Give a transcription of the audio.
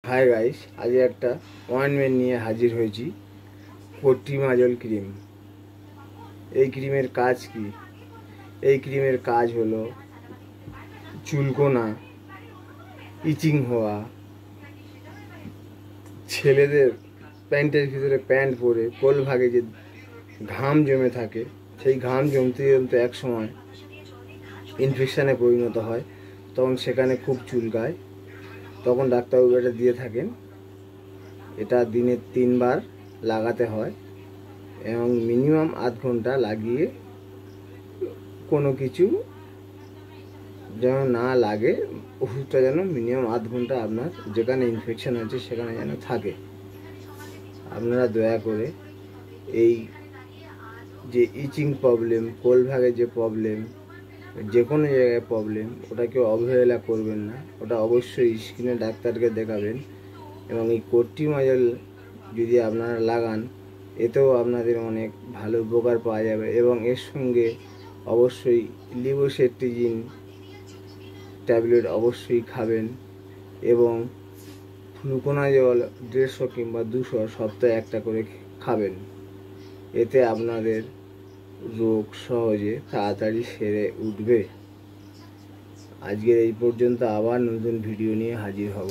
Hi guys, আজ একটা ওয়াইনমেন্ট নিয়ে হাজির হয়েছি। কোট্টিমাজল ক্রিম। এই ক্রিমের কাজ কি? এই ক্রিমের কাজ হলো চুলকোনা, ইচিং হওয়া, ছেলেদের প্যান্টের ভিতরে প্যান্ট পরে কোল ভাগে যে ঘাম জমে থাকে, সেই ঘাম জমতে জমতে এক সময় ইনফেকশানে পরিণত হয়, তখন সেখানে খুব চুলকায়। তখন ডাক্তারবাবু এটা দিয়ে থাকেন। এটা দিনে 3 বার লাগাতে হয় এবং মিনিমাম আধ ঘন্টা লাগিয়ে কোনো কিছু যেন না লাগে, ওষুধটা যেন মিনিমাম আধ ঘন্টা আপনার যেখানে ইনফেকশান আছে সেখানে যেন থাকে। আপনারা দয়া করে এই যে ইচিং প্রবলেম, কোল ভাগে যে প্রবলেম, যে কোনো জায়গায় প্রবলেম, ওটাকে অবহেলা করবেন না। ওটা অবশ্যই স্কিনে ডাক্তারকে দেখাবেন। এবং এই কোট্টিমাজল যদি আপনারা লাগান, এতেও আপনাদের অনেক ভালো উপকার পাওয়া যাবে। এবং এর সঙ্গে অবশ্যই লিভোসেট্রিজিন ট্যাবলেট অবশ্যই খাবেন এবং ফ্লুকোনাজল 150 কিংবা 200 সপ্তাহে একটা করে খাবেন। এতে আপনাদের রোগ সহজে তাড়াতাড়ি সেরে উঠবে। আজকের এই পর্যন্ত, আবার নতুন ভিডিও নিয়ে হাজির হব।